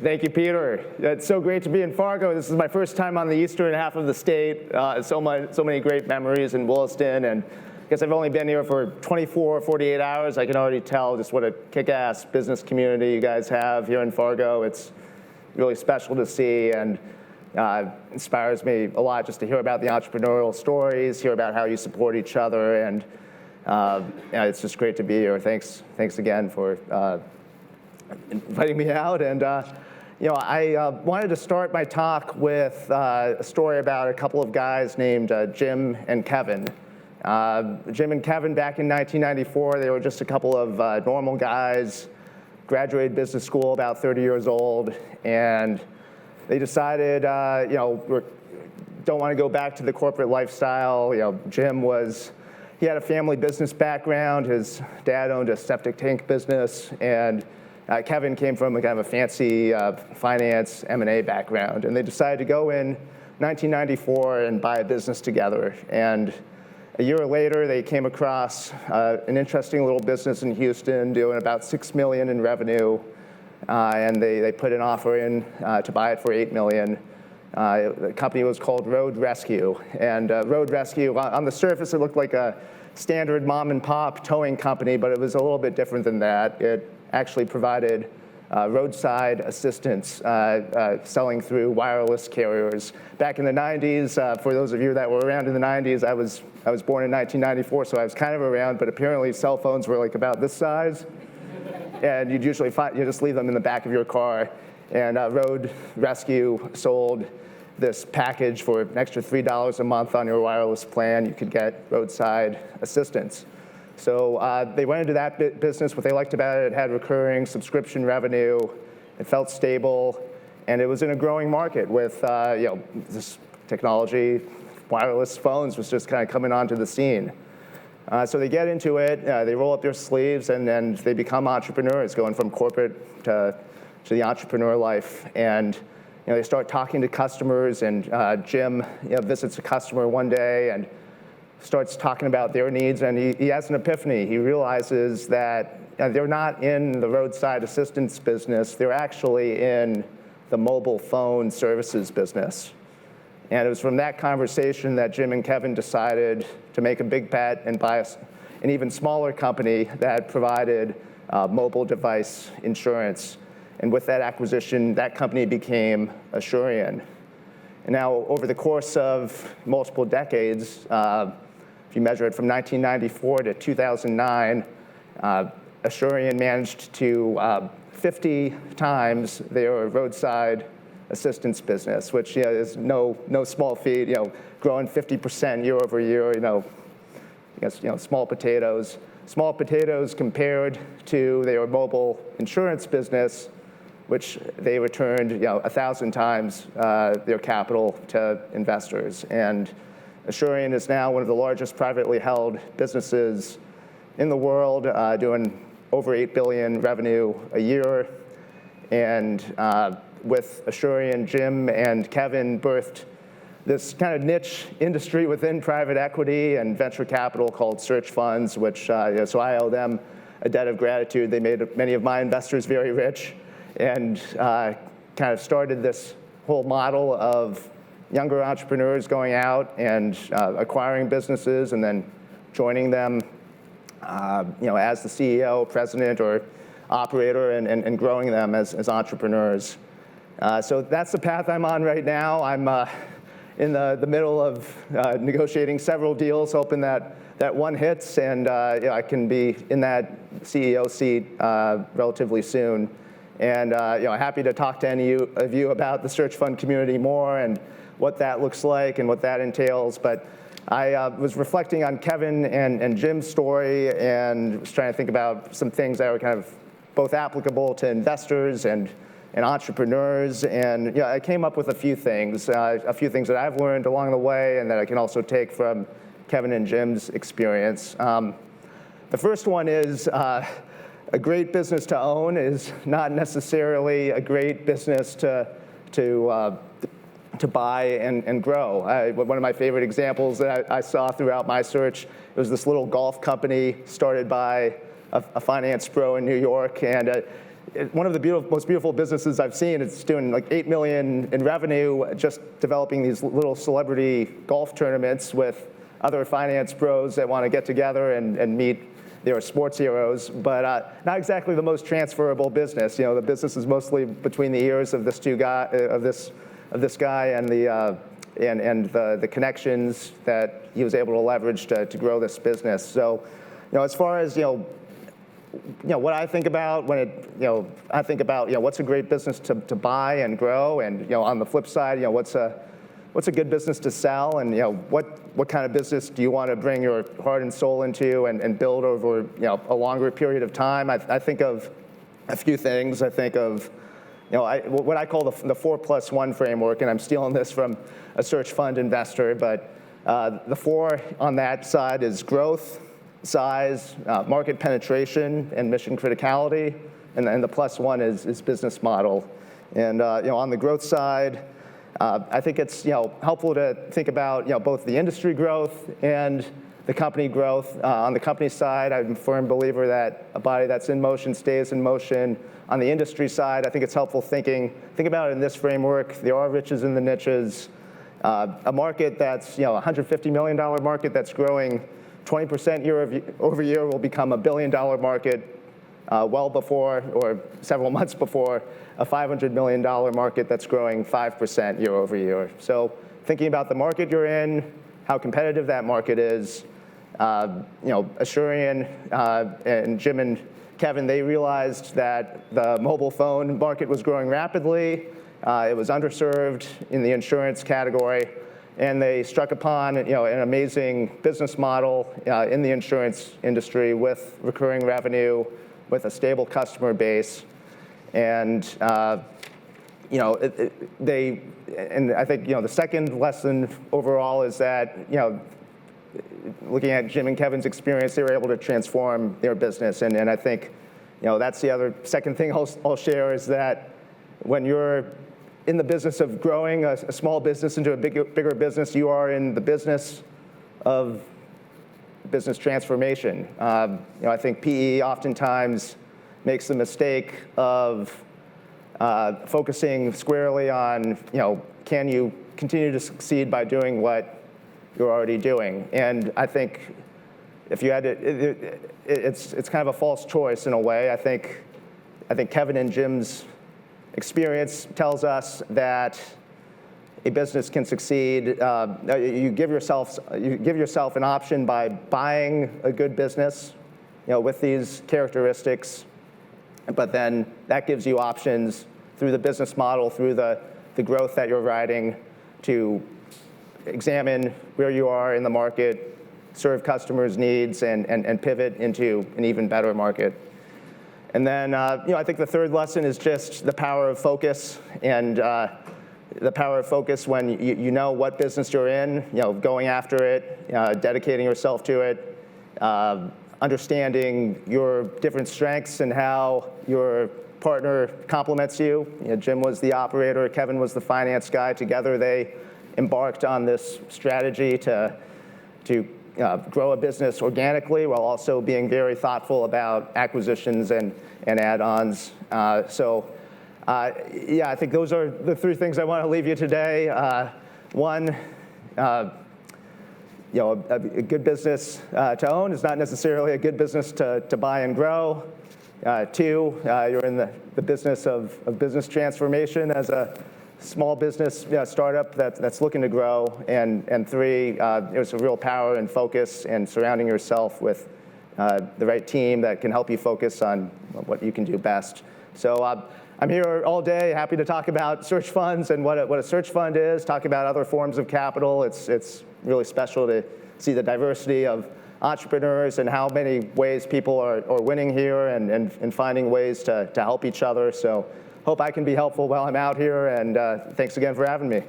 Thank you, Peter. It's so great to be in Fargo. This is my first time on the eastern half of the state. So many great memories in Williston, and I guess I've only been here for 24 or 48 hours. I can already tell just what a kick-ass business community you guys have here in Fargo. It's really special to see, and inspires me a lot just to hear about the entrepreneurial stories, hear about how you support each other, and it's just great to be here. Thanks again for inviting me out. And I wanted to start my talk with a story about a couple of guys named Jim and Kevin. Jim and Kevin, back in 1994, they were just a couple of normal guys, graduated business school, about 30 years old, and they decided, don't want to go back to the corporate lifestyle. Jim he had a family business background. His dad owned a septic tank business, and Kevin came from kind of a fancy finance M&A background. And they decided to go in 1994 and buy a business together. And a year later, they came across an interesting little business in Houston doing about $6 million in revenue. And they put an offer in to buy it for $8 million. The company was called Road Rescue. And Road Rescue, on the surface, it looked like a standard mom and pop towing company, but it was a little bit different than that. It actually provided roadside assistance, selling through wireless carriers. Back in the 90s, for those of you that were around in the 90s, I was born in 1994, so I was kind of around, but apparently cell phones were like about this size. And you'd usually you just leave them in the back of your car. And Road Rescue sold this package for an extra $3 a month on your wireless plan. You could get roadside assistance. So they went into that business. What they liked about it had recurring subscription revenue. It felt stable, and it was in a growing market with this technology. Wireless phones was just kind of coming onto the scene. So they get into it, they roll up their sleeves, and then they become entrepreneurs, going from corporate to the entrepreneur life. And they start talking to customers, and Jim visits a customer one day and starts talking about their needs, and he has an epiphany. He realizes that they're not in the roadside assistance business, they're actually in the mobile phone services business. And it was from that conversation that Jim and Kevin decided to make a big bet and buy an even smaller company that provided mobile device insurance. And with that acquisition, that company became Assurion. And now, over the course of multiple decades, if you measure it from 1994 to 2009, Assurion managed to 50 times their roadside assistance business, which is no small feat. Growing 50% year over year. Small potatoes. Small potatoes compared to their mobile insurance business, which they returned 1,000 times their capital to investors. And Assurion is now one of the largest privately held businesses in the world, doing over $8 billion revenue a year. And with Assurion, Jim and Kevin birthed this kind of niche industry within private equity and venture capital called search funds, which so I owe them a debt of gratitude. They made many of my investors very rich, and kind of started this whole model of younger entrepreneurs going out and acquiring businesses and then joining them as the CEO, president, or operator, and growing them as entrepreneurs. So that's the path I'm on right now. I'm in the middle of negotiating several deals, hoping that one hits, and I can be in that CEO seat relatively soon. And happy to talk to any of you about the search fund community more and what that looks like and what that entails. But I was reflecting on Kevin and Jim's story and was trying to think about some things that were kind of both applicable to investors and entrepreneurs. And I came up with a few things that I've learned along the way and that I can also take from Kevin and Jim's experience. The first one is a great business to own is not necessarily a great business to buy and grow. One of my favorite examples that I saw throughout my search was this little golf company started by a finance bro in New York, and one of the most beautiful businesses I've seen. It's doing like $8 million in revenue, just developing these little celebrity golf tournaments with other finance pros that want to get together and meet their sports heroes, but not exactly the most transferable business. The business is mostly between the ears of this guy and the connections that he was able to leverage to grow this business. So, as far as what I think about when I think about what's a great business to buy and grow, and on the flip side, what's a good business to sell, and what kind of business do you want to bring your heart and soul into and build over a longer period of time? I think of a few things. I think of what I call the 4+1 framework, and I'm stealing this from a search fund investor, but the 4 on that side is growth, size, market penetration, and mission criticality, and the +1 is business model. And on the growth side, I think it's helpful to think about both the industry growth and the company growth. On the company side, I'm a firm believer that a body that's in motion stays in motion. On the industry side, I think it's helpful think about it in this framework. There are riches in the niches. A market that's $150 million market that's growing 20% year over year will become a $1 billion market well before, or several months before, a $500 million market that's growing 5% year over year. So thinking about the market you're in, how competitive that market is, Asurion and Jim and Kevin, they realized that the mobile phone market was growing rapidly. It was underserved in the insurance category, and they struck upon an amazing business model in the insurance industry with recurring revenue, with a stable customer base, and I think the second lesson overall is that looking at Jim and Kevin's experience, they were able to transform their business, and I think that's the other second thing I'll share is that when you're in the business of growing a small business into a bigger business, you are in the business of business transformation. I think PE oftentimes makes the mistake of focusing squarely on, can you continue to succeed by doing what you're already doing? And I think if you had to, it's kind of a false choice in a way. I think Kevin and Jim's experience tells us that a business can succeed. You give yourself an option by buying a good business, with these characteristics, but then that gives you options through the business model, through the growth that you're riding, to examine where you are in the market, serve customers' needs, and pivot into an even better market. And then, I think the third lesson is just the power of focus, and the power of focus when you know what business you're in, going after it, dedicating yourself to it, understanding your different strengths and how your partner complements you. Jim was the operator, Kevin was the finance guy. Together, they embarked on this strategy to grow a business organically while also being very thoughtful about acquisitions and add-ons. I think those are the three things I want to leave you today. One, a good business to own is not necessarily a good business to buy and grow. Two, you're in the business of business transformation as a small business startup that's looking to grow. And three, there's a real power and focus and surrounding yourself with the right team that can help you focus on what you can do best. So I'm here all day, happy to talk about search funds and what a search fund is, talk about other forms of capital. It's really special to see the diversity of entrepreneurs and how many ways people are winning here and finding ways to help each other. So hope I can be helpful while I'm out here, and thanks again for having me.